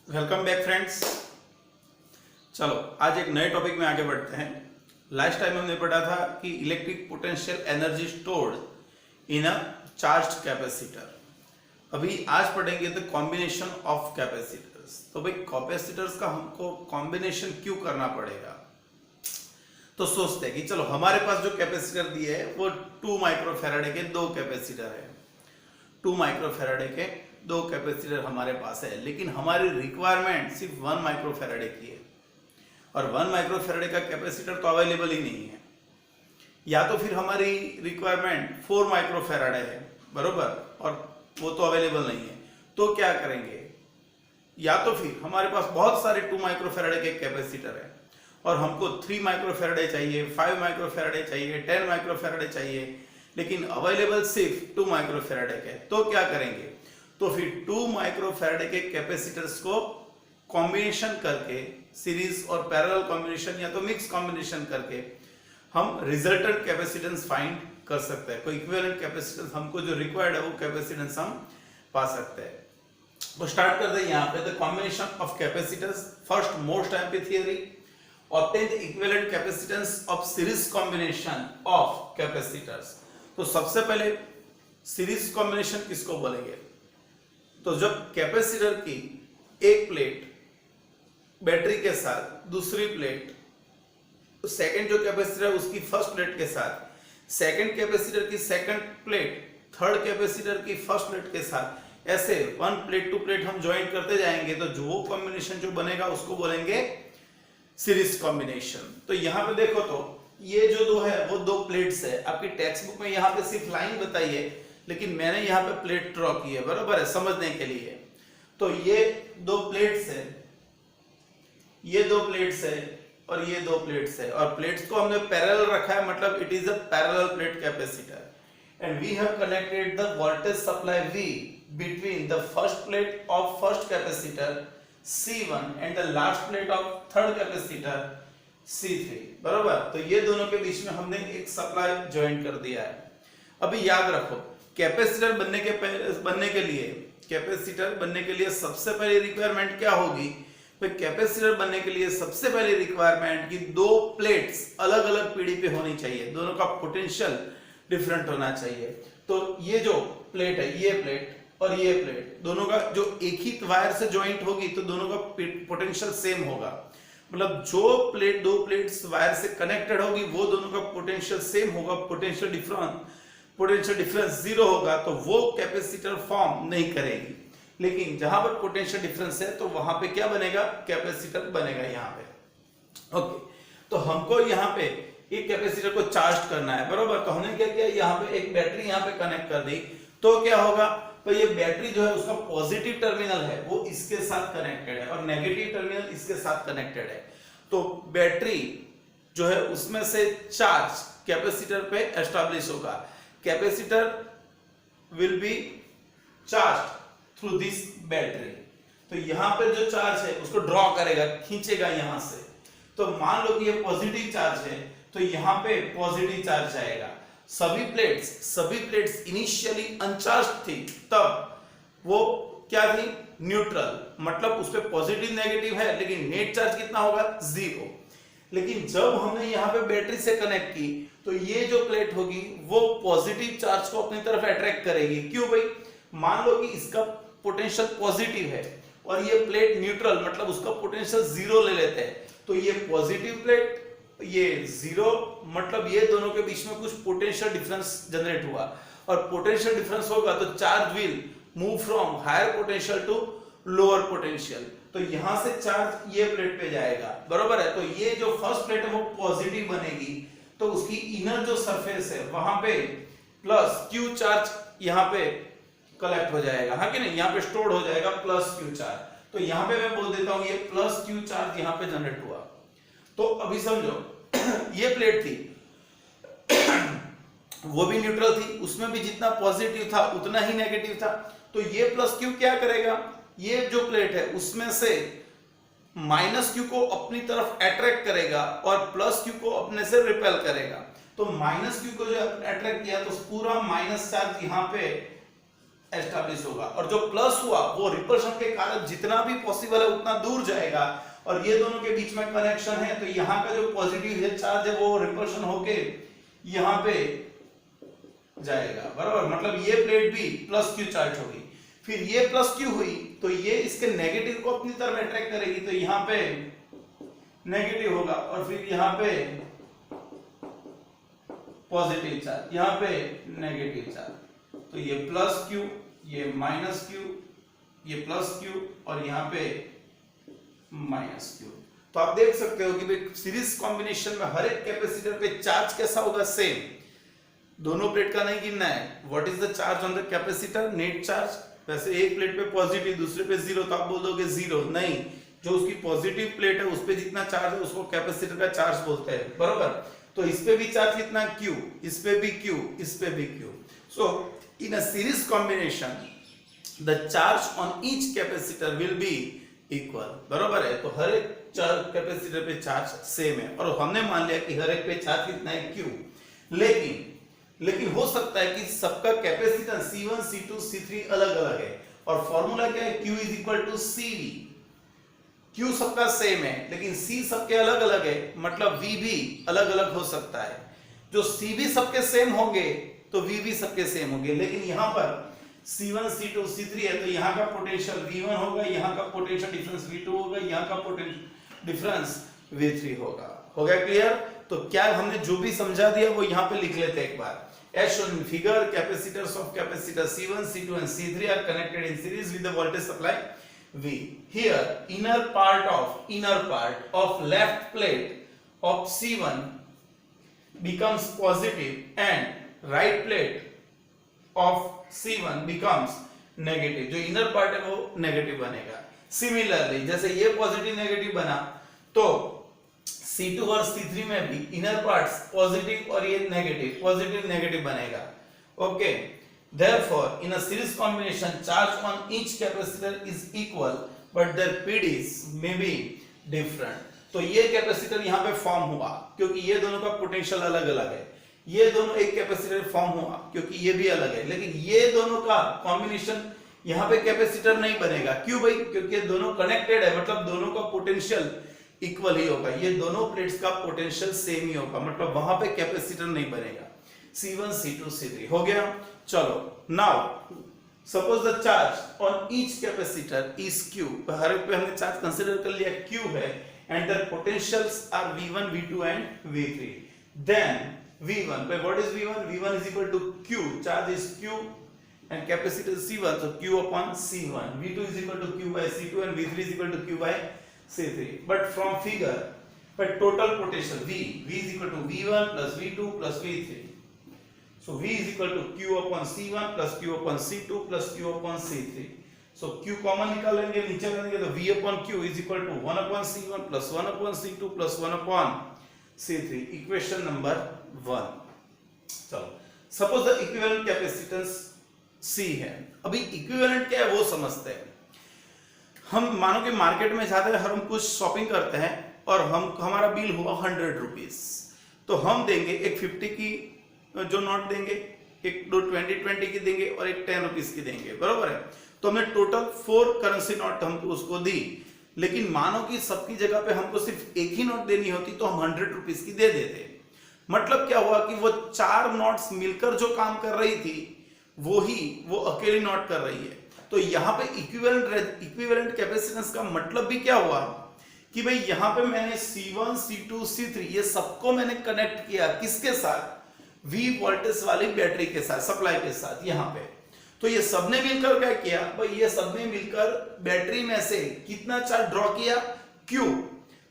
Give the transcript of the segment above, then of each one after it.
Welcome back friends. चलो आज एक नए टॉपिक में आगे बढ़ते हैं। लास्ट टाइम हमने पढ़ा था कि electric potential energy stored in a charged capacitor. अभी आज पढ़ेंगे द कॉम्बिनेशन ऑफ कैपेसिटर्स। तो भाई कैपेसिटर्स का हमको कॉम्बिनेशन क्यों करना पड़ेगा? तो सोचते हैं कि चलो हमारे पास जो कैपेसिटर दिए है वो 2 माइक्रोफैराडे के 2 कैपेसिटर है। 2 माइक्रोफैराडे के 2 कैपेसिटर हमारे पास है, लेकिन हमारी रिक्वायरमेंट सिर्फ 1 माइक्रोफैराडे की है और 1 माइक्रोफैराडे का कैपेसिटर तो अवेलेबल ही नहीं है। या तो फिर हमारी रिक्वायरमेंट 4 माइक्रोफैराडे है, बरोबर, और वो तो अवेलेबल नहीं है। तो क्या करेंगे? या तो फिर हमारे पास बहुत सारे 2 माइक्रोफैराडे के कैपेसिटर है और हमको 3 माइक्रोफैराडे चाहिए, 5 माइक्रोफैराडे चाहिए, 10 माइक्रोफैराडे चाहिए, लेकिन अवेलेबल सिर्फ 2 माइक्रोफैराडे के। तो क्या करेंगे? तो फिर 2 माइक्रोफैराडे के कैपेसिटर्स को कॉम्बिनेशन करके, सीरीज और पैरेलल कॉम्बिनेशन या तो मिक्स कॉम्बिनेशन करके हम रिजल्टेंट कैपेसिटेंस फाइंड कर सकते हैं। कोई इक्विवेलेंट कैपेसिटेंस हमको जो रिक्वायर्ड है वो कैपेसिटेंस हम पा सकते हैं। तो स्टार्ट करते हैं यहाँ पे the combination of capacitors. First most MP theory, obtain the equivalent capacitance of series combination of capacitors। तो सबसे पहले सीरीज कॉम्बिनेशन किसको बोलेंगे? तो जब कैपेसिटर की एक प्लेट बैटरी के साथ, दूसरी प्लेट सेकंड जो कैपेसिटर है उसकी फर्स्ट प्लेट के साथ, सेकंड कैपेसिटर की सेकंड प्लेट थर्ड कैपेसिटर की फर्स्ट प्लेट के साथ, ऐसे 1 प्लेट टू प्लेट हम ज्वाइन करते जाएंगे तो जो कॉम्बिनेशन जो बनेगा उसको बोलेंगे सीरीज कॉम्बिनेशन। तो यहाँ पे देखो, तो ये जो 2 है वो 2 प्लेट्स है। आपकी टेक्स्ट बुक में यहाँ पे सिर्फ लाइन बताई है, लेकिन मैंने यहाँ पे प्लेट ड्रॉ की है, बराबर है, समझने के लिए। तो ये 2 प्लेट्स है, ये 2 प्लेट्स है और ये 2 प्लेट्स है, और प्लेट्स को हमने पैरेलल रखा है, मतलब it is a parallel plate capacitor. And we have connected the voltage supply V between the first plate of first capacitor C1 and the last plate of third capacitor C3, बराबर। तो ये दोनों के बीच में हमने एक सप्लाई ज्वाइन कर दिया है। अभी याद रखो, कैपेसिटर बनने के लिए सबसे पहली रिक्वायरमेंट क्या होगी? भाई कैपेसिटर बनने के लिए सबसे पहली रिक्वायरमेंट कि 2 प्लेट्स अलग अलग पीढ़ी पे होनी चाहिए, दोनों का पोटेंशियल डिफरेंट होना चाहिए। तो ये जो प्लेट है, ये प्लेट और ये प्लेट, दोनों का जो एक ही वायर से ज्वाइंट होगी तो दोनों का पोटेंशियल सेम होगा। मतलब जो प्लेट 2 प्लेट्स वायर से कनेक्टेड होगी वो दोनों का पोटेंशियल सेम होगा, पोटेंशियल डिफरेंस 0 होगा तो वो कैपेसिटर फॉर्म नहीं करेगी। लेकिन जहां पर पोटेंशियल डिफरेंस है तो वहां पे क्या बनेगा? कैपेसिटर बनेगा यहाँ पे। ओके, तो हमको यहाँ पे एक कैपेसिटर को चार्ज करना है, बरोबर। तो हमने क्या किया, यहाँ पे एक बैटरी यहाँ पे कनेक्ट कर दी। तो क्या होगा? तो ये बैटरी जो है उसका पॉजिटिव टर्मिनल है वो इसके साथ कनेक्टेड है और नेगेटिव टर्मिनल इसके साथ कनेक्टेड है। तो बैटरी जो है उसमें से चार्ज कैपेसिटर पे एस्टैब्लिश होगा। Capacitor will be charge through this battery. तो यहां पर जो चार्ज है उसको ड्रॉ करेगा, खींचेगा यहां से। तो मान लो कि ये पॉजिटिव चार्ज है तो यहां पे पॉजिटिव चार्ज आएगा। सभी प्लेट्स इनिशियली अनचार्ज थी, तब वो क्या थी? न्यूट्रल, मतलब उस पे पॉजिटिव नेगेटिव है, लेकिन नेट चार्ज कितना होगा? 0। लेकिन जब हमने यहाँ पे बैटरी से कनेक्ट की तो ये जो प्लेट होगी वो पॉजिटिव चार्ज को अपनी तरफ अट्रैक्ट करेगी। क्यों भाई? मान लो कि इसका पोटेंशियल पॉजिटिव है और ये प्लेट न्यूट्रल, मतलब उसका पोटेंशियल 0 ले लेते हैं। तो ये पॉजिटिव प्लेट, ये 0, मतलब ये दोनों के बीच में कुछ पोटेंशियल डिफरेंस जनरेट हुआ, और पोटेंशियल डिफरेंस होगा तो charge will move from higher potential to lower potential. तो यहां से चार्ज ये प्लेट पे जाएगा, बरोबर है। तो ये जो फर्स्ट प्लेट है वो पॉजिटिव बनेगी, तो उसकी इनर जो सरफेस है वहां पे प्लस Q चार्ज यहाँ पे कलेक्ट हो जाएगा, हाँ कि नहीं? यहाँ पे स्टोर्ड हो जाएगा प्लस Q चार्ज। तो यहाँ पे मैं बोल देता हूं ये प्लस Q चार्ज यहाँ पे जनरेट हुआ। तो अभी समझो ये प्लेट थी वो भी न्यूट्रल थी, उसमें भी जितना पॉजिटिव था उतना ही नेगेटिव था। तो ये प्लस Q क्या करेगा? ये जो प्लेट है उसमें से माइनस Q को अपनी तरफ अट्रैक्ट करेगा और प्लस Q को अपने से रिपेल करेगा। तो माइनस Q को जो अट्रैक्ट किया तो पूरा माइनस चार्ज यहाँ पे एस्टैब्लिश होगा, और जो प्लस हुआ वो रिपल्शन के कारण जितना भी पॉसिबल है उतना दूर जाएगा, और ये दोनों के बीच में कनेक्शन है, तो यहाँ का जो पॉजिटिव है चार्ज है वो रिपल्शन होके यहाँ पे जाएगा, बराबर। मतलब ये प्लेट भी प्लस क्यू चार्ज होगी, फिर ये प्लस क्यू हुई तो ये इसके नेगेटिव को अपनी तरफ अट्रैक्ट करेगी, तो यहाँ पे नेगेटिव होगा, और फिर यहाँ पे पॉजिटिव चार्ज, यहाँ पे नेगेटिव चार्ज, तो ये प्लस क्यू, ये माइनस क्यू, ये प्लस क्यू, और यहाँ पे माइनस क्यू। तो आप देख सकते हो कि भाई सीरीज कॉम्बिनेशन में हर एक कैपेसिटर पे चार्ज कैसा होगा, सेम। दोनों प्लेट का नहीं गिनना है, what is the charge on the capacitor, net charge. वैसे एक प्लेट पे पॉजिटिव, दूसरे पे जीरो, तो आप बोल दोगे जीरो, नहीं, जो उसकी पॉजिटिव प्लेट है उस पे जितना चार्ज है उसको कैपेसिटर का चार्ज बोलते हैं, बराबर। तो इस पे भी चार्ज कितना, क्यू, इस पे भी क्यू, इस पे भी Q. So in a series combination the charge on each capacitor will be equal, बराबर है। तो हर एक कैपेसिटर पे चार्ज सेम है, और हमने मान लिया कि हर एक पे चार्ज कितना है, क्यू। लेकिन हो सकता है कि सबका कैपेसिटेंस C1, C2, C3 अलग अलग है, और फॉर्मूला क्या है, Q is equal to CV। Q सबका सेम है लेकिन C सबके अलग अलग है, मतलब V भी अलग अलग हो सकता है। जो C भी सबके सेम होंगे तो V भी सबके सेम होंगे, लेकिन यहां पर C1, C2, C3 है, तो यहाँ का पोटेंशियल V1 होगा, यहाँ का पोटेंशियल डिफरेंस V2 होगा, यहाँ का पोटेंशियल डिफरेंस V3 होगा। हो गया क्लियर? तो क्या हमने जो भी समझा दिया वो यहाँ पे लिख लेते हैं एक बार। As shown in figure, capacitors of capacitor C1, C2 and C3 are connected in series with the voltage supply V. Here, inner part of left plate of C1 becomes positive and right plate of C1 becomes negative. जो inner part है वो negative बनेगा। Similarly, जैसे ये positive negative बना, तो C2 और C3 में भी इनर पार्ट्स पॉजिटिव और ये नेगेटिव, पॉजिटिव नेगेटिव बनेगा। Okay, therefore in a series combination charge on each capacitor is equal but their PDs may be different. तो ये कैपेसिटर यहाँ पे फॉर्म हुआ क्योंकि ये दोनों का पोटेंशियल अलग अलग है, ये दोनों एक कैपेसिटर फॉर्म हुआ क्योंकि ये भी अलग है, लेकिन ये दोनों का कॉम्बिनेशन यहाँ पे कैपेसिटर नहीं बनेगा। क्यों भाई? क्योंकि ये दोनों कनेक्टेड है, मतलब दोनों का पोटेंशियल इक्वल ही होगा, ये दोनों प्लेट्स का पोटेंशियल सेम ही होगा, मतलब वहां पे कैपेसिटर नहीं बनेगा। C1, C2, C3 हो गया। चलो, now suppose the charge on each capacitor is Q। हर एक पे हमने चार्ज कंसीडर कर लिया Q है, and their potentials are V1, V2 and V3। Then V1 पे what is V1? V1 is equal to Q, charge is Q and capacitor C1, so Q upon C1। V2 is equal to Q by C2 and V3 is equal to Q by C3। But from figure, but total potential V is equal to V1 plus V2 plus V3। So V is equal to Q upon C1 plus Q upon C2 plus Q upon C3। So Q common निकालेंगे, नीचे लेंगे, तो V upon Q is equal to 1 upon C1 plus 1 upon C2 plus 1 upon C3। Equation number 1। चलो, suppose the equivalent capacitance C है। अभी equivalent क्या है वो समझते हैं। हम मानो कि मार्केट में जाते हैं, हम कुछ शॉपिंग करते हैं और हमारा बिल हुआ 100 रुपीज, तो हम देंगे एक 50 की जो नोट देंगे, एक 20 की देंगे और एक 10 रुपीज की देंगे, बरोबर है। तो हमने टोटल 4 करेंसी नोट हमको उसको दी, लेकिन मानो कि सबकी जगह पे हमको सिर्फ एक ही नोट देनी होती तो हम 100 रुपीज की दे देते। मतलब क्या हुआ कि वो 4 नोट्स मिलकर जो काम कर रही थी वो अकेली नोट कर रही है। तो यहाँ पे इक्विवेलेंट कैपेसिटेंस का मतलब भी क्या हुआ कि भाई यहाँ पे मैंने C1, C2, C3 ये सबको मैंने कनेक्ट किया, किसके साथ? V वोल्टेज वाली बैटरी के साथ, सप्लाई के साथ यहाँ पे। तो ये सबने मिलकर क्या किया भाई? ये सबने मिलकर बैटरी में से कितना चार्ज ड्रॉ किया? Q।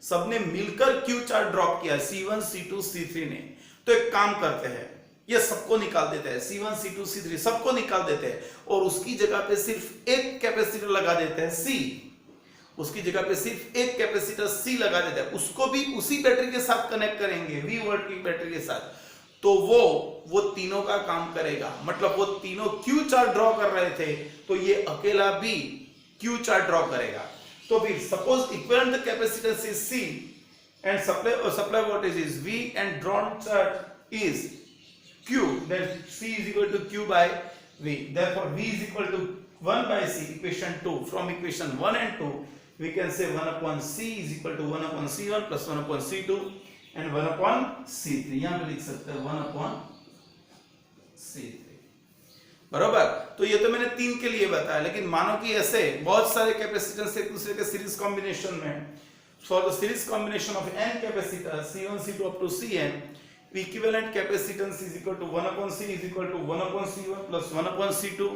सबने मिलकर Q चार्ज ड्रॉप किया, C1, C2, C3 ने। तो एक काम करते हैं, ये सबको निकाल देते हैं, C1, C2, C3 सबको निकाल देते हैं, और उसकी जगह पे सिर्फ एक कैपेसिटर लगा देते हैं C। उसकी जगह पे सिर्फ एक कैपेसिटर C लगा देते हैं, उसको भी उसी बैटरी के साथ कनेक्ट करेंगे, V वोल्ट की बैटरी के साथ। तो वो तीनों का काम करेगा, मतलब वो तीनों Q चार्ज ड्रॉ कर रहे थे, तो ये अकेला भी Q चार्ज ड्रॉ करेगा। तो फिर suppose equivalent capacitance is C and supply voltage is V and drawn charge is Q, then C is equal to Q by V. Therefore V is equal to 1 by C, equation 2. From equation 1 and 2 we can say 1 upon C is equal to 1 upon C1 plus 1 upon C2 and 1 upon C3. यहाँ पे लिख सकते हैं 1 upon C3. बरोबर. तो ये तो मैंने 3 के लिए बताया, लेकिन मानो कि ऐसे बहुत सारे कैपेसिटेंस एक दूसरे के सीरीज कॉम्बिनेशन में, for the series combination of n capacitors C1 C2 up to Cn, equivalent capacitance is equal to 1 upon C is equal to 1 upon C1 plus 1 upon C2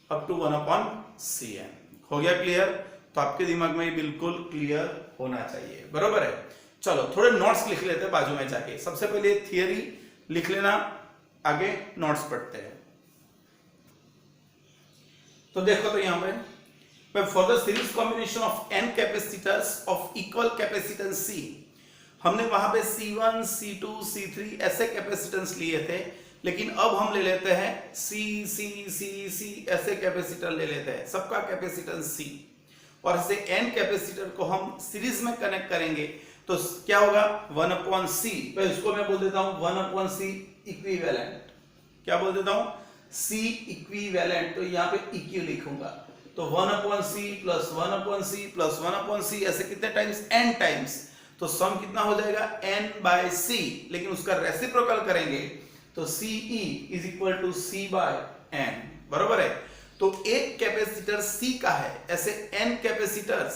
up to 1 upon Cn. हो गया clear? तो आपके दिमाग में ये बिल्कुल clear होना चाहिए. बरोबर है. चलो थोड़े नोट्स लिख लेते हैं बाजू में जाके. सबसे पहले थियरी लिख लेना, आगे नोट्स पढ़ते हैं. तो देखो, तो यहां पे for the series combination of n capacitors of equal capacitance C, हमने वहां पे C1, C2, C3 ऐसे कैपेसिटेंस लिए थे, लेकिन अब हम ले लेते हैं C ऐसे कैपेसिटर ले लेते हैं, सबका कैपेसिटेंस C, और ऐसे n कैपेसिटर को हम सीरीज में कनेक्ट करेंगे तो क्या होगा 1 upon C. तो इसको मैं बोल देता हूं 1 upon C इक्विवेलेंट. क्या बोल देता हूं? C equivalent. तो यहाँ पे EQ लिखूंगा. तो 1 upon C plus 1 upon C plus 1 upon C ऐसे कितने टाइम्स? n times. तो सम कितना हो जाएगा? n by C. लेकिन उसका रेसिप्रोकल करेंगे तो CE is equal to C by n. बरोबर है. तो एक कैपेसिटर C का है, ऐसे n कैपेसिटर्स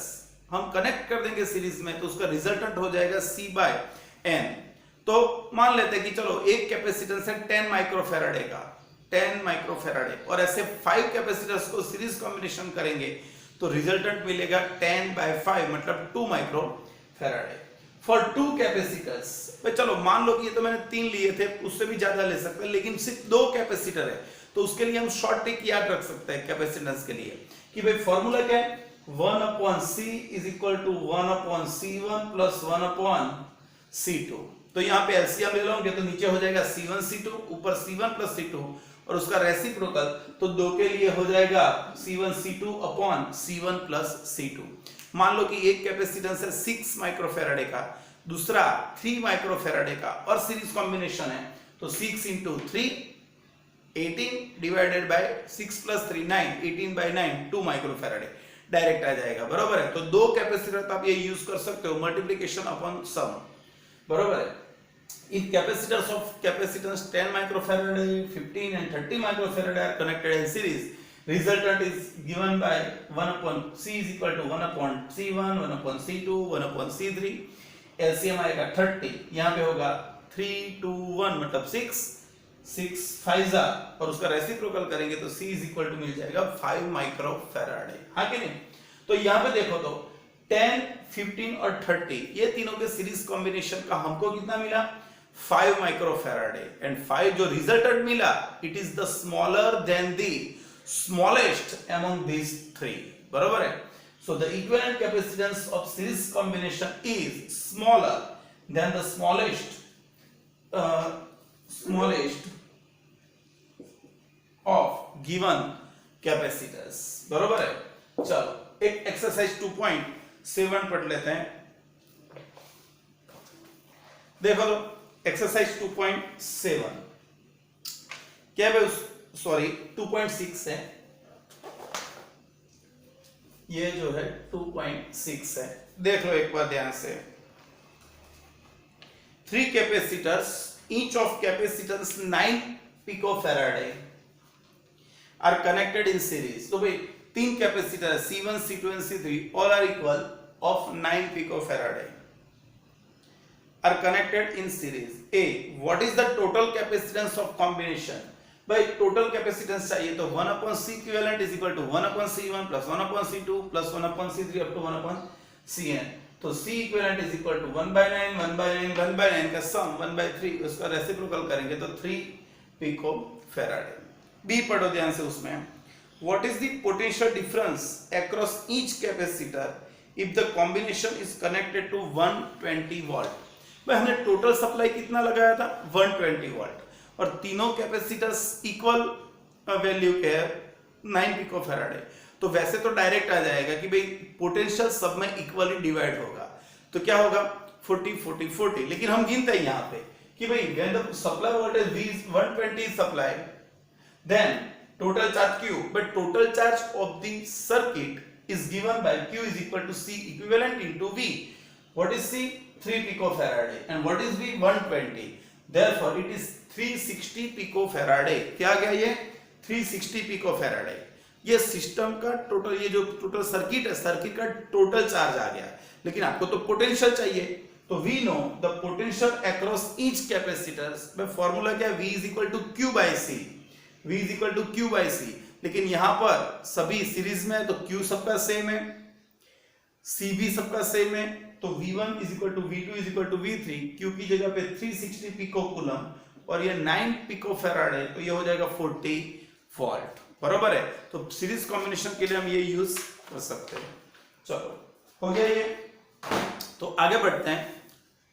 हम कनेक्ट कर देंगे सीरीज में, तो उसका रिजल्टेंट हो जाएगा C by n. तो मान लेते हैं कि चलो एक कैपेसिटेंस है 10 माइक्रोफैराडे का, 10 माइक्रोफैराडे, और ऐसे 5 कैपेसिटर्स को सीरीज कॉम्बिनेशन करेंगे तो रिजल्टेंट मिलेगा 10 by 5 मतलब 2 माइक्रोफैराडे. फॉर 2 कैपेसिटर्स, भाई चलो मान लो कि ये तो मैंने 3 लिए थे, उससे भी ज्यादा ले सकते हैं, लेकिन सिर्फ 2 कैपेसिटर है, तो उसके लिए हम शॉर्ट ट्रिक याद रख सकते हैं कैपेसिटेंस के लिए कि भाई फॉर्मूला क्या है? 1 upon C is equal to 1 upon C1 plus 1 upon C2. तो यहाँ पे एलसीएम ले लोगे तो नीचे हो जाएगा C1 C2, ऊपर C1 plus C2 और उसका रेसिप्रोकल, तो 2 के लिए हो जाएगा C1 C2 upon C1 plus C2. मान लो कि एक कैपेसिटेंस है 6 माइक्रोफैराडे का, दूसरा 3 माइक्रोफैराडे का, और सीरीज कॉम्बिनेशन है, तो 6 into 3 18 divided by 6 plus 3 9, 18 by 9 2 माइक्रोफैराडे direct आ जाएगा. बरोबर है. तो 2 कैपेसिटर तो आप ये यूज कर सकते हो, मल्टीप्लिकेशन अपॉन सम. बरोबर है. If capacitors of capacitance 10 microfarad, 15 and 30 microfarad are connected in series, resultant is given by 1 upon C is equal to 1 upon C1, 1 upon C2, 1 upon C3. LCM आएगा 30, यहाँ पे होगा 3 2 1 मतलब 6 5 और उसका रेसिप्रोकल करेंगे तो C is equal to मिल जाएगा 5 माइक्रोफैराड. हाँ कि नहीं? तो यहाँ पे देखो तो 10, 15 और 30 ये तीनों के सीरीज कॉम्बिनेशन का हमको कितना मिला? 5 माइक्रोफैराड. एंड 5 जो रिजल्टेंट मिला, it is the smaller than the smallest among these 3. बरोबर है. So the equivalent capacitance of series combination is smaller than the smallest of given capacitors. बरोबर है. चलो एक एक्सरसाइज 2.7 पढ़ लेते हैं. देखो तो एक्सरसाइज 2.7 क्या है? सॉरी 2.6 है, ये जो है 2.6 है. देख लो एक बार ध्यान से. 3 capacitors, each of capacitance 9 picofarad are connected in series. तो भाई 3 capacitor C1, C2 and C3 all are equal of 9 picofarad are connected in series. A, what is the total capacitance of combination? भाई total capacitance चाहिए तो 1 upon C equivalent is equal to 1 upon C1 plus 1 upon C2 plus 1 upon C3 up to 1 upon Cn. तो C equivalent is equal to 1 by 9 1 by 9 1 by 9 का सम 1 by 3, उसका reciprocal करेंगे तो 3 picofarad. B पढ़ो ध्यान से उसमें. What is the potential difference across each capacitor if the combination is connected to 120 volt? भाई हमने टोटल सप्लाई कितना लगाया था? 120 वोल्ट, और तीनों कैपेसिटर्स इक्वल वैल्यू के 9 पिकोफैराड है. तो वैसे तो डायरेक्ट आ जाएगा कि भाई पोटेंशियल सब में इक्वली डिवाइड होगा, तो क्या होगा 40 40 40. लेकिन हम गिनते हैं यहाँ पे कि भाई when the supply voltage V is 120 supply, then total charge q, but total charge of the circuit is given by q is equal to c equivalent into v. What is c? 3 picofarad and what is v? 120. Therefore it is 360 picofarad. क्या गया ये? 360 picofarad. ये system का total, ये जो total circuit है, circuit का total charge आ गया, लेकिन आपको तो पोटेंशियल चाहिए, तो we know the potential across each capacitors में फॉर्मूला क्या है? V is equal to Q by C. V is equal to Q by C. लेकिन यहां पर सभी सीरीज में है तो Q सबका सेम है, C भी सबका सेम है, तो V1 is equal to V2 is equal to V3. Q की जगह पे 360 पिको कूलम और ये 9 पिको फैराड है, तो ये हो जाएगा 40 वोल्ट. बराबर है. तो सीरीज कॉम्बिनेशन के लिए हम ये यूज कर सकते हैं. चलो हो गया ये. तो आगे बढ़ते हैं.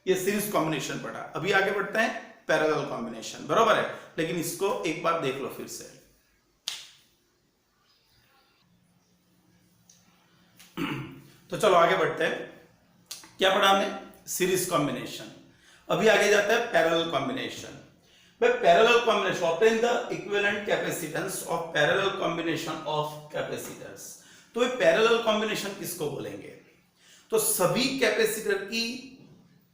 ये सीरीज कॉम्बिनेशन पढ़ा, अभी आगे बढ़ते हैं पैरेलल कॉम्बिनेशन. बराबर है, लेकिन इसको एक बार देख लो फिर से. तो चलो आगे बढ़ते हैं. क्या पढ़ा हमने? Series combination. अभी आगे जाता है parallel combination. By parallel combination, obtain the equivalent capacitance of parallel combination of capacitors. तो ये parallel combination किसको बोलेंगे? तो सभी कैपेसिटर की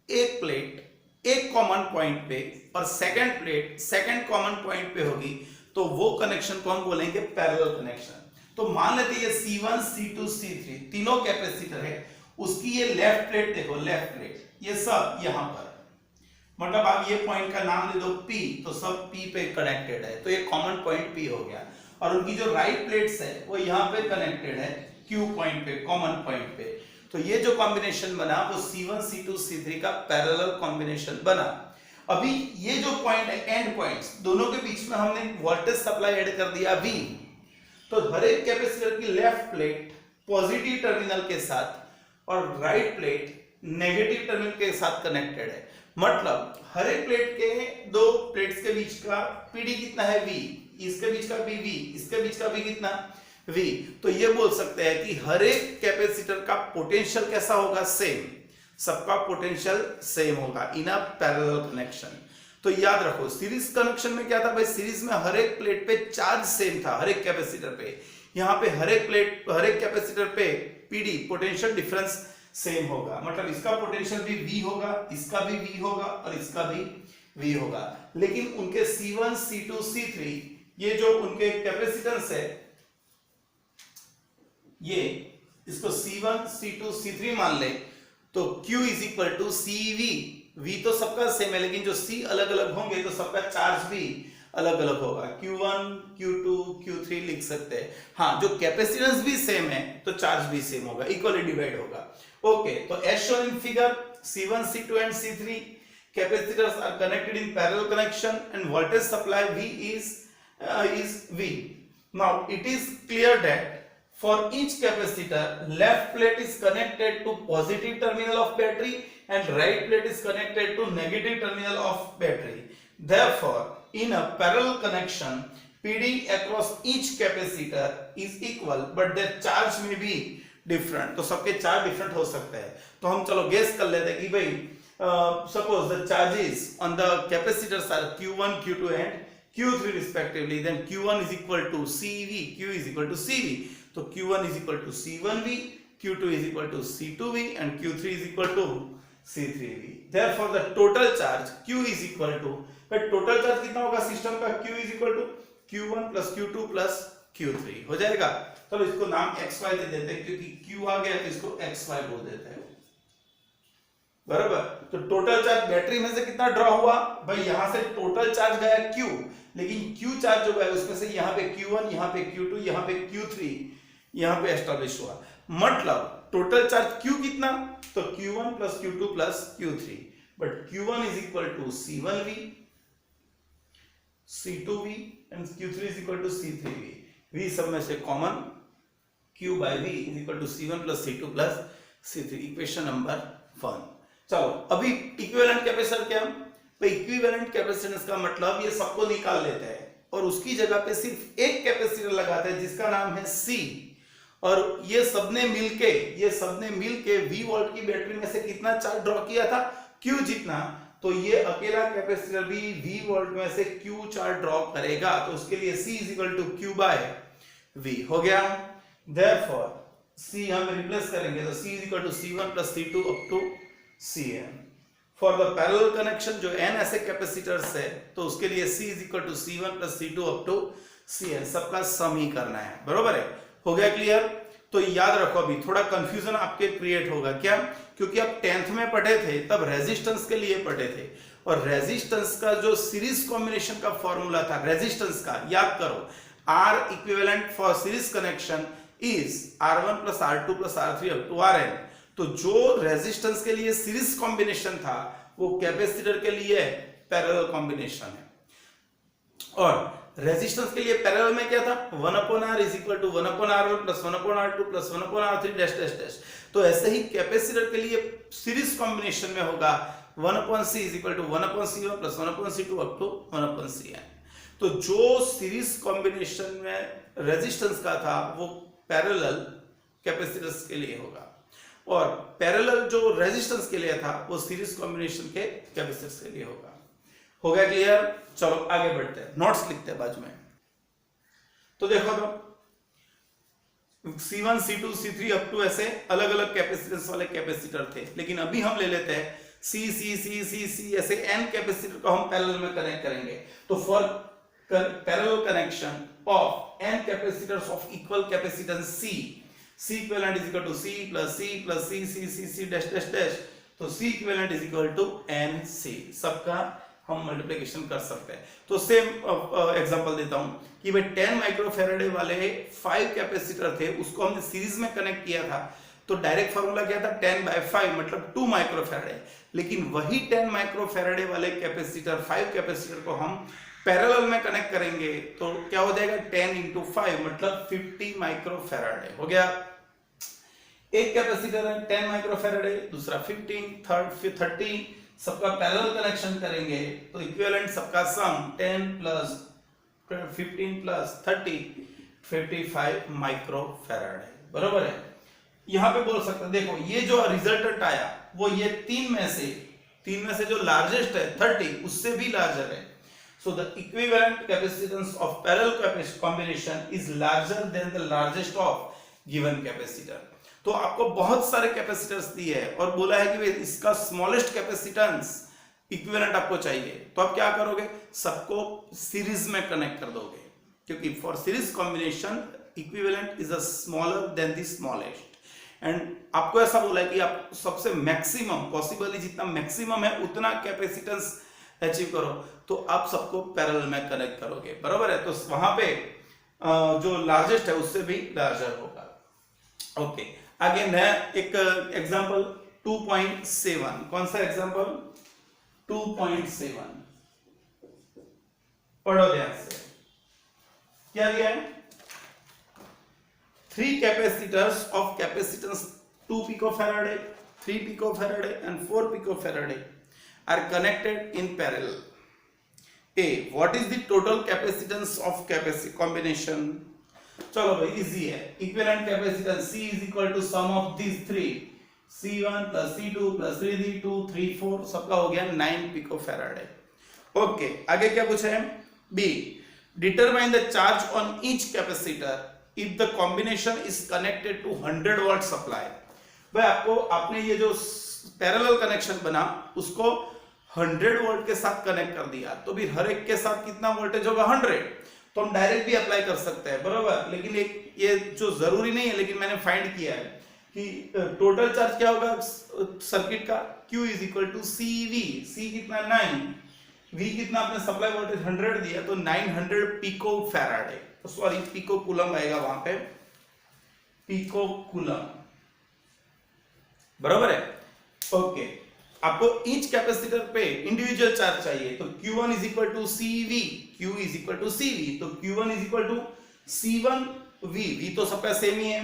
एक प्लेट एक कॉमन पॉइंट पे और second plate second common point पे होगी, तो वो कनेक्शन को हम बोलेंगे पैरेलल कनेक्शन. तो मान लेते हैं ये C1, C2, C3 तीनों कैपेसिटर है, उसकी ये लेफ्ट प्लेट देखो, लेफ्ट प्लेट ये सब यहां पर, मतलब आप ये पॉइंट का नाम दे दो P, तो सब P पे कनेक्टेड है, तो ये कॉमन पॉइंट P हो गया. और उनकी जो राइट प्लेट्स है वो यहाँ पे कनेक्टेड है Q पॉइंट पे, कॉमन पॉइंट पे. तो ये जो कॉम्बिनेशन बना वो C1, C2, C3 का पैरेलल कॉम्बिनेशन बना. अभी ये जो पॉइंट है, एंड पॉइंट्स, दोनों के बीच में हमने वोल्टेज सप्लाई ऐड कर दिया V. तो हर एक कैपेसिटर की लेफ्ट प्लेट पॉजिटिव टर्मिनल के साथ और राइट प्लेट नेगेटिव टर्मिनल के साथ कनेक्टेड है. मतलब हर एक प्लेट के दो प्लेट्स के बीच का पीडी कितना है? V. इसके बीच का भी V, इसके बीच का भी कितना? V. तो ये बोल सकते हैं कि हर एक कैपेसिटर का पोटेंशियल कैसा होगा? सेम. सबका पोटेंशियल सेम होगा इन अ पैरेलल कनेक्शन. तो याद रखो सीरीज कनेक्शन में क्या था भाई? सीरीज में हर एक प्लेट पे चार्ज सेम था, हर एक कैपेसिटर पे. यहाँ पे हर एक प्लेट, हर एक कैपेसिटर पे पीडी पोटेंशियल डिफरेंस सेम होगा. मतलब इसका पोटेंशियल भी V होगा, इसका भी V होगा और इसका भी V होगा. लेकिन उनके C1, C2, C3 ये जो उनके कैपेसिटेंस है, ये इसको C1, C2, C3 मान ले, तो Q is equal to CV. V तो सबका सेम है, लेकिन जो C अलग अलग होंगे तो सबका चार्ज भी अलग अलग होगा. Q1, Q2, Q3 लिख सकते हैं. हाँ, जो कैपेसिटेंस भी सेम है तो चार्ज भी सेम होगा, इक्वली डिवाइड होगा. Okay, so as shown in figure, C1, C2 and C3 capacitors are connected in parallel connection and voltage supply V is V. Now it is clear that for each capacitor, left plate is connected to positive terminal of battery and right plate is connected to negative terminal of battery. Therefore, in a parallel connection, PD across each capacitor is equal, but their charge may be different. तो सबके charge different हो सकते हैं. तो हम चलो guess कर लेते हैं कि भाई suppose the charges on the capacitors are Q1, Q2 and Q3 respectively, then Q1 is equal to CV, Q is equal to CV. तो Q1 is equal to C1V, Q2 is equal to C2V and Q3 is equal to C3V. Therefore the total charge Q is equal to, but total charge कितना होगा system का? Q is equal to Q1 plus Q2 plus Q3 हो जाएगा. चलो इसको नाम XY दे देते हैं, क्योंकि Q आ गया तो इसको XY बोल देते हैं. बराबर. तो टोटल चार्ज बैटरी में से कितना ड्रॉ हुआ भाई? यहां से टोटल चार्ज गया Q, लेकिन Q चार्ज जो है उसमें से यहां पे Q1, यहां पे Q2, यहां पे Q3 यहां पे एस्टैब्लिश हुआ. मतलब टोटल चार्ज Q कितना? तो Q1 plus Q2 plus Q3, but Q1 is equal to C1V, C2V and Q3 is equal to C3V. V सब में से common, Q by V is equal to C1 plus C2 plus C3. Equation number 1. चलो अभी equivalent capacitor क्या? तो equivalent capacitance का मतलब ये सबको निकाल लेते हैं और उसकी जगह पे सिर्फ एक कैपेसिटर लगाते हैं जिसका नाम है C. और ये सबने मिलके V वोल्ट की बैटरी में से कितना चार्ज ड्रॉ किया था? Q जितना. तो ये अकेला कैपेसिटर भी V वोल्ट में से Q चार्ज ड्रॉ करेगा, तो उसके लिए C is equal to Q by V हो गया। Therefore C हम रिप्लेस करेंगे तो C is equal to C1 plus C2 up to Cn। For the parallel connection जो n ऐसे कैपेसिटर्स है तो उसके लिए C is equal to C1 plus C2 up to Cn, सबका सम ही करना है, बरोबर है। हो गया क्लियर? तो याद रखो अभी थोड़ा कंफ्यूजन आपके क्रिएट होगा, क्या? क्योंकि आप 10th में पढ़े थे तब रेजिस्टेंस के लिए पढ़े थे, और रेजिस्टेंस का जो सीरीज कॉम्बिनेशन का फॉर्मूला था रेजिस्टेंस का, याद करो, R equivalent for series connection is R1 plus R2 plus R3 up to Rn। तो जो रेजिस्टेंस के लिए सीरीज कॉम्बिनेशन था वो कैपेसिटर के लिए पैरेलल कॉम्बिनेशन है, और रेजिस्टेंस के लिए पैरेलल में क्या था, 1/R is equal to 1/R1 plus 1/R2 plus 1/R3 dash dash dash. तो ऐसे ही कैपेसिटर के लिए सीरीज कॉम्बिनेशन में होगा 1/C is equal to 1/C1 plus 1/C2 up to 1/Cn। तो जो सीरीज कॉम्बिनेशन में रेजिस्टेंस का था वो पैरेलल कैपेसिटर्स के लिए होगा, और पैरेलल जो रेजिस्टेंस के लिए था वो सीरीज कॉम्बिनेशन के कैपेसिटर्स के लिए होगा। हो गया क्लियर? चलो आगे बढ़ते हैं, नोट्स लिखते हैं बाजू में। तो देखो तो C1 C2 C3 up to ऐसे अलग अलग कैपेसिटेंस वाले कैपेसिटर थे, लेकिन अभी हम ले लेते हैं C ऐसे n कैपेसिटर को हम पैरेलल में कनेक्ट करेंगे। तो for parallel connection of n capacitors of equal capacitance C equivalent is equal to C plus C plus C dash dash dash. तो C equivalent is equal to NC, सबका हम multiplication कर सकते हैं। तो सेम एग्जांपल देता हूं कि भाई 10 माइक्रोफैराडे वाले 5 कैपेसिटर थे, उसको हमने सीरीज में कनेक्ट किया था, तो डायरेक्ट फार्मूला क्या था, 10/5 मतलब 2 माइक्रोफैराडे। लेकिन वही 10 माइक्रोफैराडे वाले कैपेसिटर 5 कैपेसिटर को हम पैरेलल में कनेक्ट करेंगे तो क्या हो जाएगा, 10 इंटू 5 मतलब 50 माइक्रोफैराडे हो गया। एक कैपेसिटर है 10 माइक्रोफैराडे, दूसरा 15, थर्ड फिर 30, सबका पैरेलल कनेक्शन करेंगे तो इक्विवेलेंट सबका सम 10 प्लस 15 प्लस 30 55 माइक्रोफैराड है, बरोबर है। यहां पे बोल सकते हैं, देखो ये जो रिजल्टेंट आया वो ये तीन में से जो लार्जेस्ट है 30 उससे भी लार्जर है। So the equivalent capacitance of parallel combination is larger than the largest of given capacitor. तो आपको बहुत सारे कैपेसिटर्स दिए हैं और बोला है कि इसका स्मॉलेस्ट कैपेसिटेंस इक्विवेलेंट आपको चाहिए, तो आप क्या करोगे, सबको सीरीज में कनेक्ट कर दोगे, क्योंकि for series combination equivalent is a smaller than the smallest. And आपको ऐसा बोला है कि आप सबसे मैक्सिमम पॉसिबली जितना मैक्सिमम है उतना कैपेसिटेंस अचीव करो, तो आप सबको पैरेलल में कनेक्ट करोगे, बराबर है। तो वहां पे जो लार्जेस्ट है उससे भी लार्जर होगा। ओके, आगे नया एक एग्जांपल 2.7, कौन सा एग्जांपल, 2.7 पढ़ो ध्यान से, क्या दिया है, 3 capacitors of capacitance 2 picofarad, 3 picofarad and 4 picofarad are connected in parallel. A, what is the total capacitance of combination? चलो भाई इजी है, equivalent capacitance C is equal to sum of these 3, C1 plus C2 plus 3D2 3 4, सबका हो गया 9 पिकोफैराडे। Okay, आगे क्या पूछा है, B, determine the charge on each capacitor if the combination is connected to 100 watt supply। भाई आपको आपने ये जो पैरेलल कनेक्शन बना उसको 100 वोल्ट के साथ कनेक्ट कर दिया, तो भी हर एक के साथ कितना वोल्टेज होगा, 100। तो हम डायरेक्ट भी अप्लाई कर सकते हैं, बराबर, लेकिन एक ये जो जरूरी नहीं है, लेकिन मैंने फाइंड किया है कि टोटल चार्ज क्या होगा सर्किट का, Q is equal to CV, C कितना 9, V कितना आपने सप्लाई वोल्टेज 100 दिया तो 900 पिको फैराडे, तो सॉरी पिको कूलम आएगा वहां पे, पिको कूलम, बराबर है। ओके, आपको ईच कैपेसिटर पे इंडिविजुअल चार्ज चाहिए, तो Q1 is equal to CV, Q is equal to CV, तो Q1 is equal to C1V, V तो सबका सेम ही है,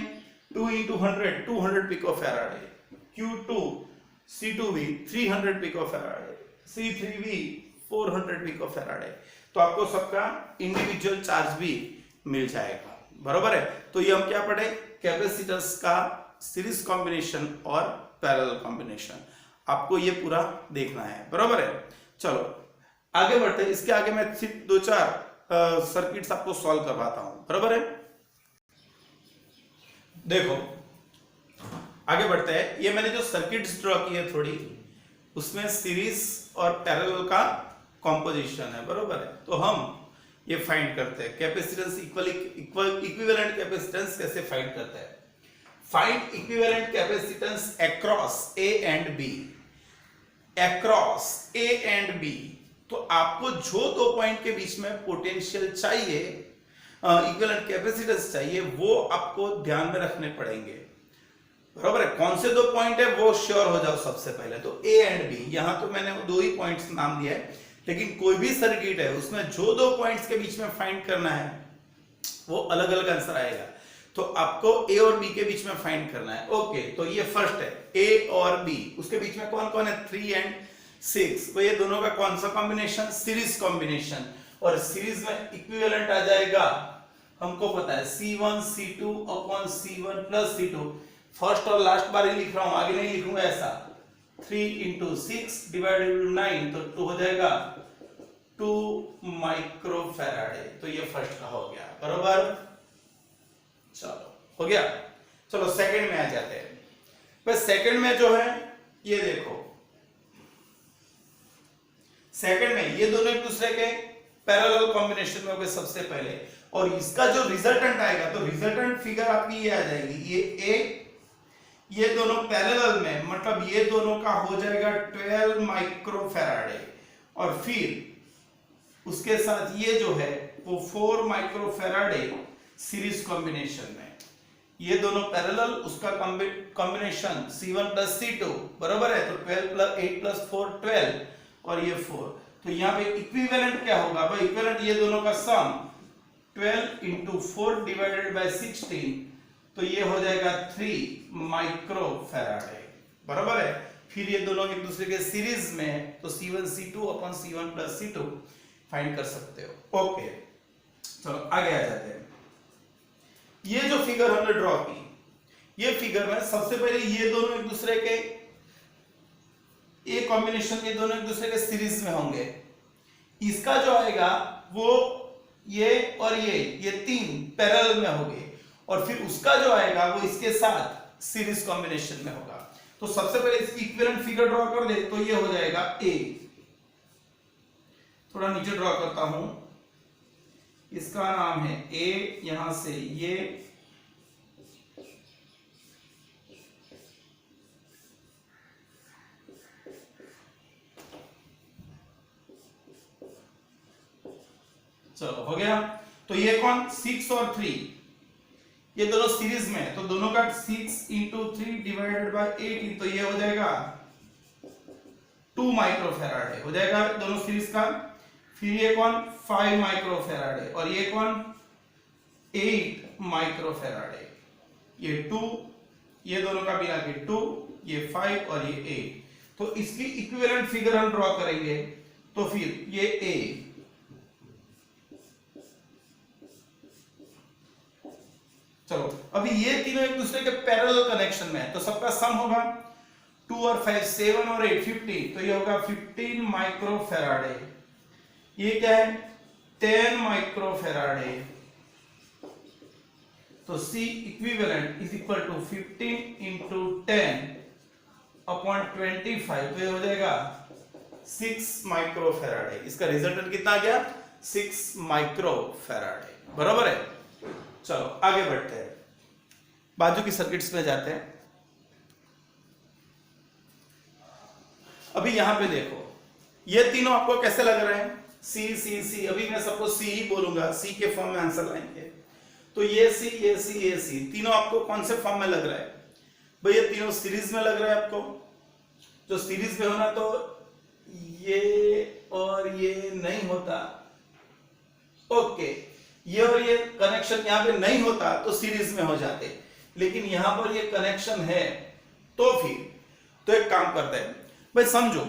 2 into 100 200 पिकोफैराडे, Q2 C2V 300 पिकोफैराडे, C3V 400 पिकोफैराडे, तो आपको सबका इंडिविजुअल चार्ज भी मिल जाएगा, बराबर है। तो ये हम क्या पढ़े, कैपेसिटर्स का सीरीज कॉम्बिनेशन और पैरेलल कॉम्बिनेशन। आपको ये पूरा देखना है, बराबर है। चलो आगे बढ़ते हैं। इसके आगे मैं सिर्फ 2-4 सर्किट्स आपको सॉल्व करवाता हूं, बराबर है। देखो आगे बढ़ते हैं। ये मैंने जो सर्किट्स ड्रॉ की है थोड़ी, उसमें सीरीज और पैरेलल का कॉम्पोजिशन है, बराबर है। तो हम ये फाइंड करते हैं कैपेसिटेंस इक्विवेलेंट कैपेसिटेंस कैसे फाइंड करते हैं। Find equivalent capacitance across A and B. Across A and B, तो आपको जो दो पॉइंट के बीच में पोटेंशियल चाहिए, इक्विवेलेंट कैपेसिटेंस चाहिए, वो आपको ध्यान में रखने पड़ेंगे, बराबर है। कौन से दो पॉइंट है वो श्योर हो जाओ सबसे पहले। तो ए एंड बी, यहां तो मैंने दो ही पॉइंट्स नाम दिया है, लेकिन कोई भी सर्किट है उसमें जो दो पॉइंट्स के बीच में फाइंड करना है वो अलग अलग आंसर आएगा। तो आपको ए और बी के बीच में फाइंड करना है। ओके, तो ये फर्स्ट है ए और बी, उसके बीच में कौन कौन है 3 एंड 6, तो ये दोनों का कौन सा कॉम्बिनेशन, सीरीज कॉम्बिनेशन। और सीरीज में इक्विवेलेंट आ जाएगा, हमको पता है C1 C2 upon C1 plus C2। First और लास्ट बार ही लिख रहा हूं, आगे नहीं लिखूंगा ऐसा। 3 into 6 डिवाइडेड बाय 9, तो 2 हो जाएगा 2 माइक्रोफैराडे। तो ये फर्स्ट का हो गया, बराबर। चलो हो गया। चलो सेकंड में आ जाते हैं। बस सेकंड में जो है ये देखो, सेकंड में ये दोनों एक दूसरे के पैरेलल कॉम्बिनेशन में हो गए सबसे पहले, और इसका जो रिजल्टेंट आएगा, तो रिजल्टेंट फिगर आपकी ये आ जाएगी, ये ए, ये दोनों पैरेलल में, मतलब ये दोनों का हो जाएगा 12 माइक्रोफैराडे, और फिर उसके साथ ये जो है वो 4 माइक्रोफैराडे सीरीज कॉम्बिनेशन में। ये दोनों पैरेलल, उसका कॉम्बिनेशन C1 प्लस C2, बराबर है। तो 12 प्लस 8 प्लस 4 12, और ये 4। तो यहाँ पे इक्विवेलेंट क्या होगा भाई, इक्विवेलेंट ये दोनों का सम 12 into 4 डिवाइडेड बाय 16, तो ये हो जाएगा 3 माइक्रोफैराडे, बराबर है। फिर ये दोनों एक दूसरे के सीरीज में, तो C1 C2 upon C1 plus C2 find कर सकते हो। ओके, चलो आगे आ जाते हैं। ये जो फिगर हमने ड्रॉ की, ये फिगर में सबसे पहले ये दोनों एक दूसरे के ए कॉम्बिनेशन, ये दोनों एक दूसरे के सीरीज में होंगे। इसका जो आएगा वो ये और ये तीन पैरेलल में होंगे, और फिर उसका जो आएगा वो इसके साथ सीरीज कॉम्बिनेशन में होगा। तो सबसे पहले इसकी इक्विवेलेंट फिगर ड्रॉ कर दे, तो ये हो जाएगा ए। थोड़ा नीचे ड्रॉ करता हूं, इसका नाम है ए, यहां से ये, चलो हो गया। तो ये कौन 6 और 3, ये दोनों सीरीज में है, तो दोनों का 6 into 3 डिवाइडेड बाय 18, तो ये हो जाएगा 2 माइक्रोफैराडे हो जाएगा दोनों सीरीज का। फिर ये कौन 5 माइक्रोफैराडे, और ये कौन 8 माइक्रोफैराडे, ये 2, ये दोनों का मिला के 2, ये 5 और ये 8। तो इसकी इक्विवेलेंट फिगर हम ड्रॉ करेंगे, तो फिर ये ए, चलो अभी ये तीनों एक दूसरे के पैरेलल कनेक्शन में है, तो सबका सम होगा 2 और 5 7 और 8 15, तो ये होगा 15 माइक्रोफैराडे। ये क्या है 10 माइक्रोफैराडे। तो C equivalent is equal to 15 into 10 upon 25, तो ये हो जाएगा 6 माइक्रोफैराडे। इसका रिजल्टेंट कितना आ गया 6 माइक्रोफैराडे, बराबर है। चलो आगे बढ़ते हैं, बाजू की सर्किट्स में जाते हैं। अभी यहां पे देखो, ये तीनों आपको कैसे लग रहे हैं, सी सी सी, अभी मैं सबको सी ही बोलूंगा, सी के फॉर्म में आंसर लाएंगे। तो ये सी ये सी ये सी, तीनों आपको कौन से फॉर्म में लग रहा है भाई, ये तीनों सीरीज में लग रहा है आपको। जो सीरीज में होना तो ये और ये नहीं होता, ओके, ये और ये कनेक्शन यहां पे नहीं होता तो सीरीज में हो जाते, लेकिन यहां पर ये कनेक्शन है, तो फिर तो एक काम करते हैं भाई, समझो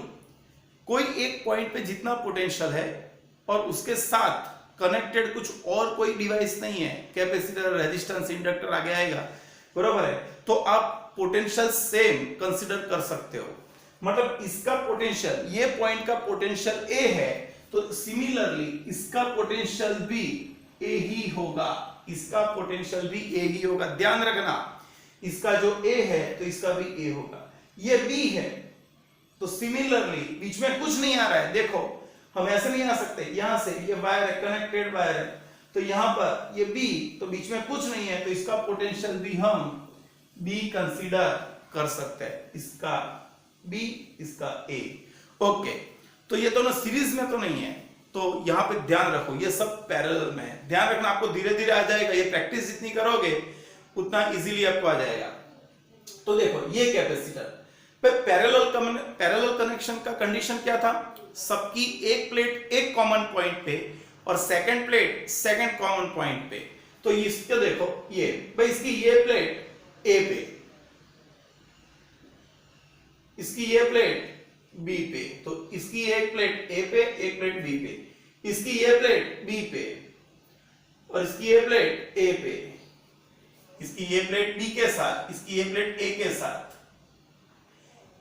कोई एक पॉइंट पे जितना पोटेंशियल है और उसके साथ कनेक्टेड कुछ और कोई डिवाइस नहीं है, कैपेसिटर रेजिस्टेंस इंडक्टर आगे आएगा, बराबर है, तो आप पोटेंशियल सेम कंसीडर कर सकते हो। मतलब इसका पोटेंशियल, ये पॉइंट का पोटेंशियल ए है, तो सिमिलरली इसका पोटेंशियल भी ए ही होगा, इसका पोटेंशियल भी ए ही होगा। ध्यान रखना, इसका जो ए है तो इसका भी ए होगा। ये बी है तो सिमिलरली बीच में कुछ नहीं आ रहा है, देखो हम ऐसे नहीं आ सकते, यहां से ये वायर है, कनेक्टेड वायर है, तो यहां पर ये बी, तो बीच में कुछ नहीं है, तो इसका पोटेंशियल भी हम बी कंसीडर कर सकते हैं, इसका बी इसका ए। ओके, तो ये दोनों सीरीज में तो नहीं है, तो यहां पे ध्यान रखो ये सब पैरेलल में है। ध्यान रखना, आपको धीरे धीरे आ जाएगा, ये प्रैक्टिस जितनी करोगे उतना इजीली आपको आ जाएगा। तो देखो ये कैपेसिटर पे पैरेलल कनेक्शन का कंडीशन क्या था, सबकी एक प्लेट एक कॉमन पॉइंट पे और second plate second common point पे। तो इसको देखो, ये भाई इसकी ये प्लेट ए पे, इसकी ये प्लेट बी पे, तो इसकी एक प्लेट ए पे एक प्लेट बी पे, इसकी ये प्लेट बी पे और इसकी ये प्लेट ए पे, इसकी ये प्लेट बी के साथ, इसकी ये प्लेट ए के साथ,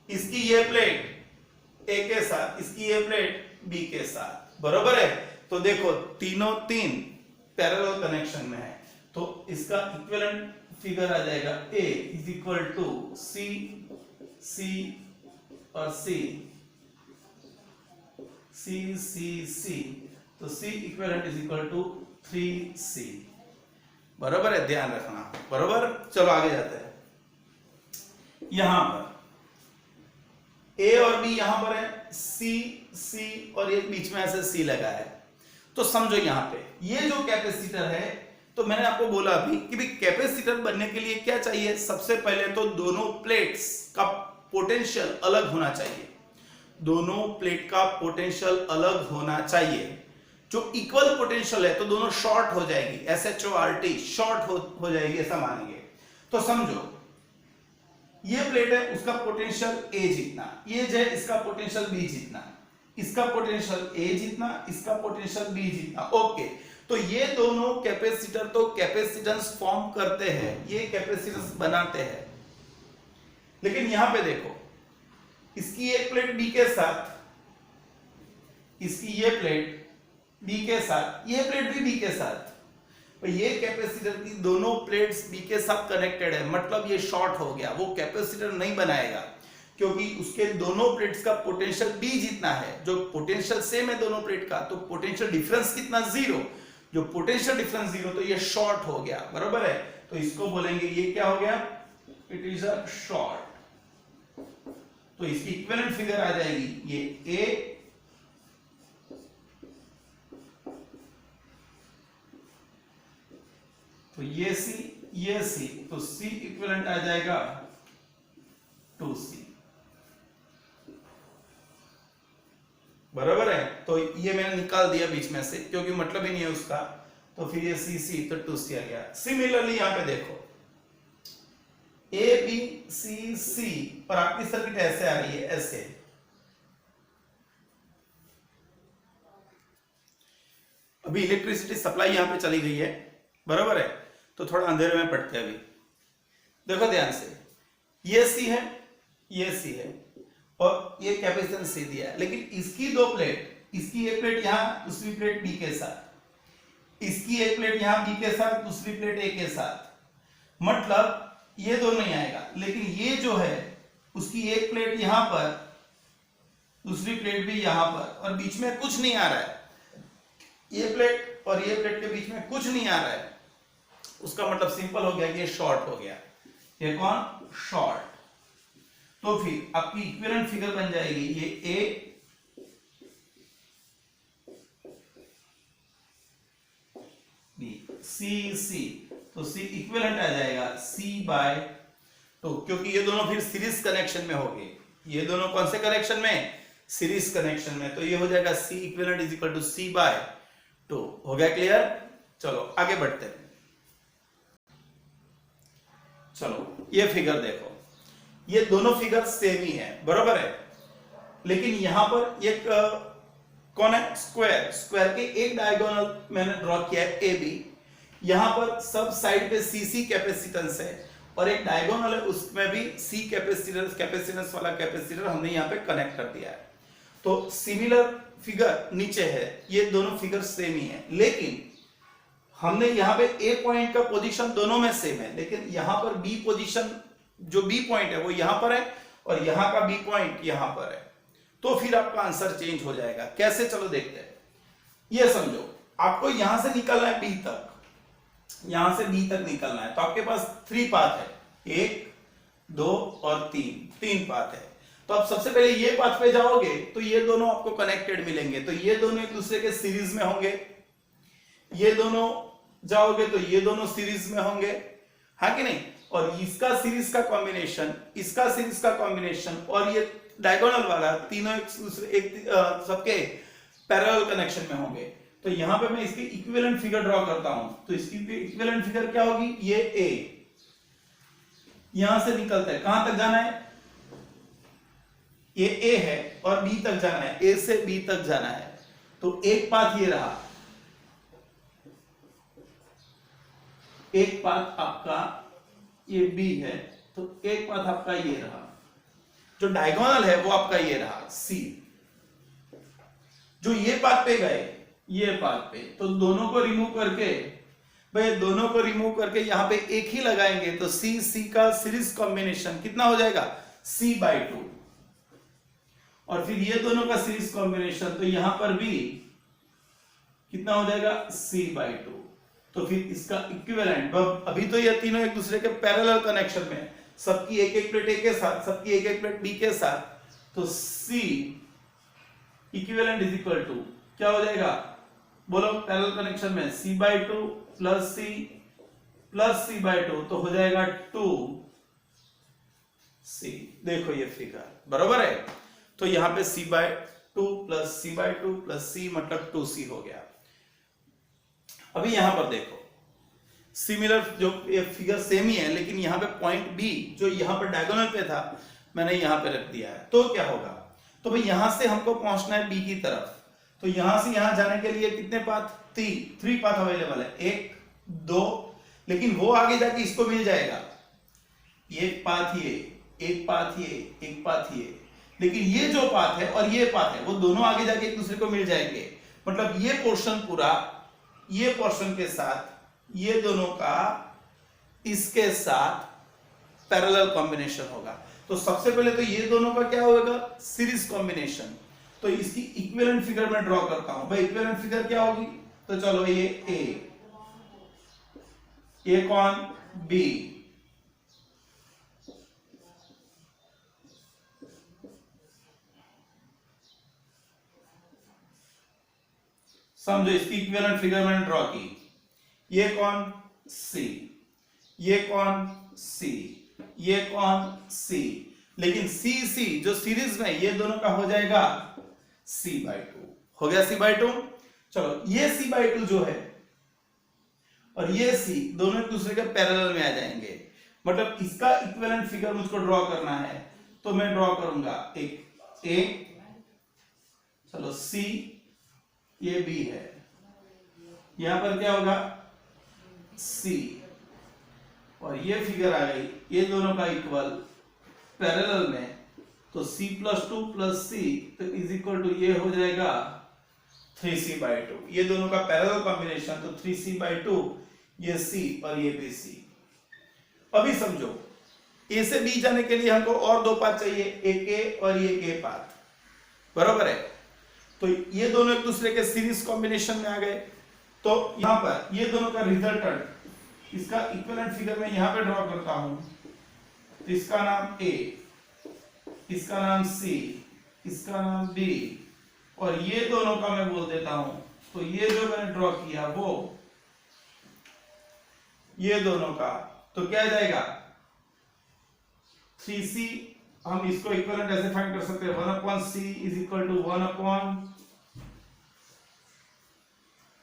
इसकी ये प्लेट ए के साथ, इसकी ये प्लेट बी के साथ, बरोबर है। तो देखो तीनों तीन पैरेलल कनेक्शन में है, तो इसका इक्विवेलेंट फिगर आ जाएगा A is equal to C, C और सी, सी सी सी, तो C equivalent is equal to 3C, बरोबर है, ध्यान रखना, बरोबर। चलो आगे जाते हैं। यहां पर ए और बी यहां पर है, सी सी और एक बीच में ऐसे सी लगा है, तो समझो यहां पे ये जो कैपेसिटर है, तो मैंने आपको बोला अभी कि भाई कैपेसिटर बनने के लिए क्या चाहिए, सबसे पहले तो दोनों प्लेट्स का पोटेंशियल अलग होना चाहिए, दोनों प्लेट का पोटेंशियल अलग होना चाहिए। जो इक्वल पोटेंशियल है तो दोनों शॉर्ट हो जाएगी, SHORT शॉर्ट हो जाएगी, ऐसा मानेंगे। तो समझो ये प्लेट है, उसका पोटेंशियल ए जितना, ये जो है इसका पोटेंशियल बी जितना, इसका पोटेंशियल ए जितना, इसका पोटेंशियल बी जितना। ओके, तो ये दोनों कैपेसिटर तो कैपेसिटेंस फॉर्म करते हैं, ये कैपेसिटेंस बनाते हैं, लेकिन यहां पे देखो इसकी एक प्लेट बी के साथ, इसकी ये प्लेट बी के साथ, ये प्लेट भी बी के साथ, तो ये कैपेसिटर की दोनों प्लेट्स बी के साथ कनेक्टेड है, मतलब ये शॉर्ट हो गया, वो कैपेसिटर नहीं बनाएगा क्योंकि उसके दोनों प्लेट्स का पोटेंशियल बी जितना है, जो पोटेंशियल सेम है दोनों प्लेट का, तो पोटेंशियल डिफरेंस कितना, 0, जो पोटेंशियल डिफरेंस 0, तो ये शॉर्ट हो गया, बरोबर है। तो इसको बोलेंगे ये क्या हो गया, इट इज अ शॉर्ट। तो इसकी इक्विवेलेंट फिगर आ जाएगी ये ए तो ये सी, तो सी इक्विवेलेंट आ जाएगा 2C, बराबर है। तो ये मैंने निकाल दिया बीच में से क्योंकि मतलब ही नहीं है उसका, तो फिर ये सी तो 2C आ गया। सिमिलरली यहां पे देखो ए बी सी सी, और आपकी सर्किट ऐसे आ रही है, ऐसे। अभी इलेक्ट्रिसिटी सप्लाई यहां पे चली गई है, बराबर है, तो थोड़ा अंधेरे में पड़ते हैं अभी। देखो ध्यान से, ये सी है, ये सी है, और ये कैपेसिटेंस सी दिया है, लेकिन इसकी दो प्लेट, इसकी एक प्लेट यहां, दूसरी प्लेट बी के साथ, इसकी एक प्लेट यहां बी के साथ, दूसरी प्लेट ए के साथ, मतलब ये दोनों नहीं आएगा। लेकिन ये जो है उसकी एक प्लेट यहां पर, दूसरी प्लेट भी यहां पर, और बीच में कुछ नहीं आ रहा है, ये प्लेट और ये प्लेट के बीच में कुछ नहीं आ रहा है, उसका मतलब सिंपल हो गया कि ये शॉर्ट हो गया। ये कौन, शॉर्ट। तो फिर आपकी इक्विवेलेंट फिगर बन जाएगी ये ए बी सी सी, तो सी इक्विवेलेंट आ जाएगा C/2, क्योंकि ये दोनों फिर सीरीज कनेक्शन में होंगे। ये दोनों कौन से कनेक्शन में, सीरीज कनेक्शन में, तो ये हो जाएगा C equivalent is equal to C/2। हो गया क्लियर। चलो आगे बढ़ते हैं। चलो ये फिगर देखो, ये दोनों फिगर सेम ही है, बराबर है, लेकिन यहां पर एक कौन है, स्क्वायर, स्क्वायर के एक डायगोनल मैंने ड्रॉ किया है AB, यहां पर सब साइड पे CC कैपेसिटेंस है और एक डायगोनल है उसमें भी सी कैपेसिटेंस वाला कैपेसिटर हमने यहाँ पे कनेक्ट कर दिया है। तो सिमिलर फिगर नीचे है, ये दोनों फिगर सेम ही है, लेकिन हमने यहाँ पे ए पॉइंट का पोजीशन दोनों में सेम है, लेकिन यहाँ पर बी पोजीशन, जो बी पॉइंट है वो यहाँ पर है और यहाँ का बी पॉइंट यहाँ पर है, तो फिर आपका आंसर चेंज हो जाएगा। कैसे, चलो देखते हैं। ये समझो आपको यहां से निकलना है बी तक, यहां से बी तक निकलना है, तो आपके पास 3 पाथ है, 1 2 और 3 पाथ है। तो आप सबसे पहले ये पाथ पे जाओगे तो ये दोनों आपको कनेक्टेड मिलेंगे, तो ये दोनों एक दूसरे के सीरीज में होंगे। ये दोनों जाओगे तो ये दोनों सीरीज में होंगे, हाँ कि नहीं। और इसका सीरीज का कॉम्बिनेशन, इसका सीरीज का कॉम्बिनेशन और ये डायगोनल वाला, तीनों एक दूसरे सबके पैरेलल कनेक्शन में होंगे। तो यहां पे मैं इसकी इक्विवेलेंट फिगर ड्रॉ करता हूं, तो इसकी इक्विवेलेंट फिगर क्या होगी, ये ए यहां से निकलता है, कहां तक जाना है, ये ए है और बी तक जाना है, ए से बी तक जाना है। तो एक पाथ ये रहा, एक पाथ आपका ये बी है, तो एक पाथ आपका ये रहा, जो डायगोनल है वो आपका ये रहा सी। जो ये पाथ पे गए, ये पाथ पे, तो दोनों को रिमूव करके, भाई दोनों को रिमूव करके यहां पे एक ही लगाएंगे, तो सी सी का सीरीज कॉम्बिनेशन कितना हो जाएगा, C/2। और फिर ये दोनों का सीरीज कॉम्बिनेशन, तो यहां पर भी कितना हो जाएगा, C/2। तो फिर इसका इक्विवेलेंट, अभी तो ये तीनों एक दूसरे के पैरेलल कनेक्शन में, सबकी एक एक प्लेट ए के साथ, सबकी एक एक प्लेट बी के साथ, तो C equivalent is equal to क्या हो जाएगा, बोलो पैरेलल कनेक्शन में C/2 प्लस C/2, तो हो जाएगा 2C। देखो ये फिगर बराबर है, तो यहां पे C/2 plus C/2 plus C मतलब 2C हो गया। अभी यहां पर देखो सिमिलर, जो ये फिगर सेम ही है, लेकिन यहां पे पॉइंट बी जो यहां पर डायगोनल पे था मैंने यहां पे रख दिया है। तो क्या होगा, तो भाई यहां से हमको पहुंचना है बी की तरफ, तो यहां से यहां जाने के लिए कितने पाथ, 3 पाथ अवेलेबल है, 1 2, लेकिन वो आगे जाके इसको मिल जाएगा, एक पाथ ये, एक पाथ ये, एक पाथ ये, लेकिन ये जो पाथ है और ये पाथ है वो दोनों आगे जाके एक दूसरे को मिल जाएंगे। मतलब ये पोर्शन पूरा, ये पोर्शन के साथ ये दोनों का इसके साथ पैरेलल कॉम्बिनेशन होगा। तो सबसे पहले तो ये दोनों का क्या होगा, सीरीज कॉम्बिनेशन। तो इसकी इक्विवेलेंट फिगर मैं ड्रॉ करता हूं। भाई इक्विवेलेंट फिगर क्या होगी, तो चलो ये ए कौन, बी, समझो इसकी इक्विवेलेंट फिगर मैंने ड्रॉ की। ये कौन, सी, ये कौन, सी, ये कौन, सी, लेकिन सी सी जो सीरीज में ये दोनों का हो जाएगा C/2, हो गया C/2। चलो ये C/2 जो है और ये C दोनों एक दूसरे के पैरेलल में आ जाएंगे, मतलब इसका इक्विवेलेंट फिगर मुझको ड्रॉ करना है, तो मैं ड्रॉ करूंगा एक ए, चलो C, ये B है, यहां पर क्या होगा C, और ये फिगर आ गई, ये दोनों का इक्वल पैरेलल में, तो C+2 प्लस C तो इज इक्वल टू ये हो जाएगा 3C/2, ये दोनों का पैरेलल कॉम्बिनेशन, तो 3C/2, ये C और ये भी C। अभी समझो A से B जाने के लिए हमको और 2 पाथ चाहिए, एक A और ये A पाथ, बराबर है। तो ये दोनों एक दूसरे के सीरीज कॉम्बिनेशन में आ गए, तो यहां पर ये दोनों का रिजल्टेंट, इसका इक्विवेलेंट फिगर मैं यहां पे ड्रॉ करता हूं, तो इसका नाम A, इसका नाम C, इसका नाम B, और ये दोनों का मैं बोल देता हूं, तो ये जो मैंने ड्रॉ किया वो ये दोनों का, तो क्या जाएगा 3C। हम इसको इक्विवेलेंट ऐसे फाइंड कर सकते हैं, 1/C इज इक्वल टू 1/,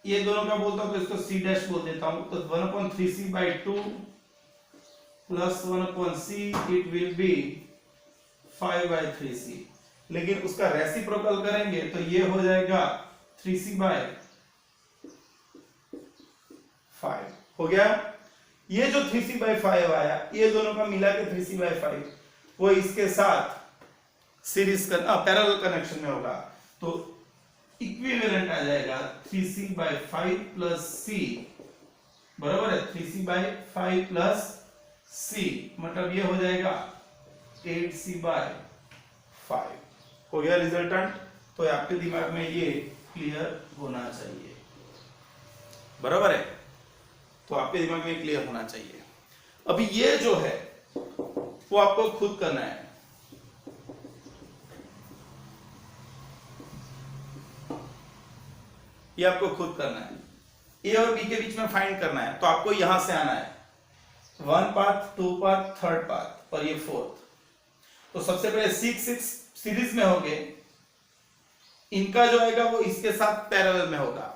ये दोनों का बोलता हूं तो इसको C डैश बोल देता हूं, तो 1/3C/2 plus 1/C it will be 5/3C, लेकिन उसका रेसिप्रोकल करेंगे तो ये हो जाएगा 3C/5, हो गया। ये जो 3c/5 आया, ये दोनों का मिला के 3c/5, वो इसके साथ सीरीज पैरेलल कनेक्शन में होगा, तो इक्विवेलेंट आ जाएगा 3c/5 प्लस c, बराबर है 3c/5 प्लस c, मतलब ये हो जाएगा 8c/5। हो गया रिजल्टेंट। तो आपके दिमाग में ये क्लियर होना चाहिए, बराबर है, तो आपके दिमाग में क्लियर होना चाहिए। अभी ये जो है वो आपको खुद करना है। ये आपको खुद करना है, ए और बी के बीच में फाइंड करना है। तो आपको यहां से आना है, 1 पाथ, 2 पाथ, 3rd पाथ और ये 4th। तो सबसे पहले 6 6 सीरीज में होंगे, इनका जो आएगा वो इसके साथ पैरेलल में होगा,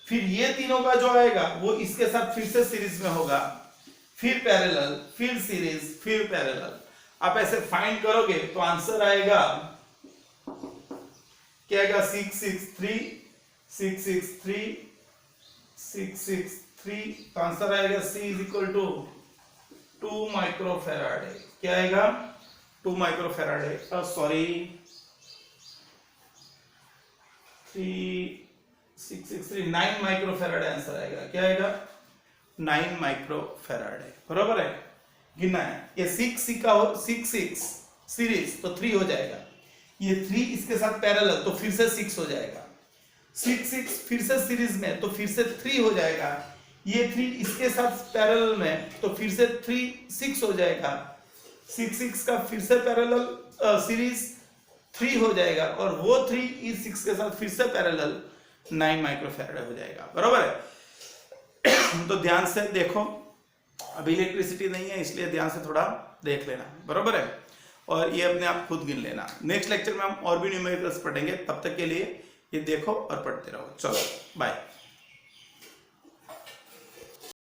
फिर ये तीनों का जो आएगा वो इसके साथ फिर से सीरीज में होगा, फिर पैरेलल, फिर सीरीज, फिर पैरेलल। आप ऐसे फाइंड करोगे तो आंसर आएगा क्या आएगा, 6 6 3 6 6 3 6 6 3। तो आंसर आएगा C is equal to 2 microfarad. क्या आएगा, 2 माइक्रोफेराड है, सॉरी 9 माइक्रोफेराड आंसर आएगा। क्या आएगा, 9 माइक्रोफेराड है, बराबर है। गिनना है, ये 6 का हो 6 6 सीरीज तो 3 हो जाएगा, ये 3 इसके साथ पैरेलल तो फिर से 6 हो जाएगा, 6 6 फिर से सीरीज में तो फिर से 3 हो जाएगा, ये 3 इसके साथ पैरेलल में तो फिर से 3 6 हो जाएगा, 6 6 का फिर से पैरेलल सीरीज 3 हो जाएगा, और वो 3 इस 6 के साथ फिर से पैरेलल 9 माइक्रोफैराड हो जाएगा, बराबर है। तो ध्यान से देखो, अभी इलेक्ट्रिसिटी नहीं है इसलिए ध्यान से थोड़ा देख लेना, बराबर है, और ये अपने आप खुद गिन लेना। नेक्स्ट लेक्चर में हम और भी न्यूमेरिकल्स पढ़ेंगे, तब तक के लिए ये देखो और पढ़ते रहो। चलो बाय।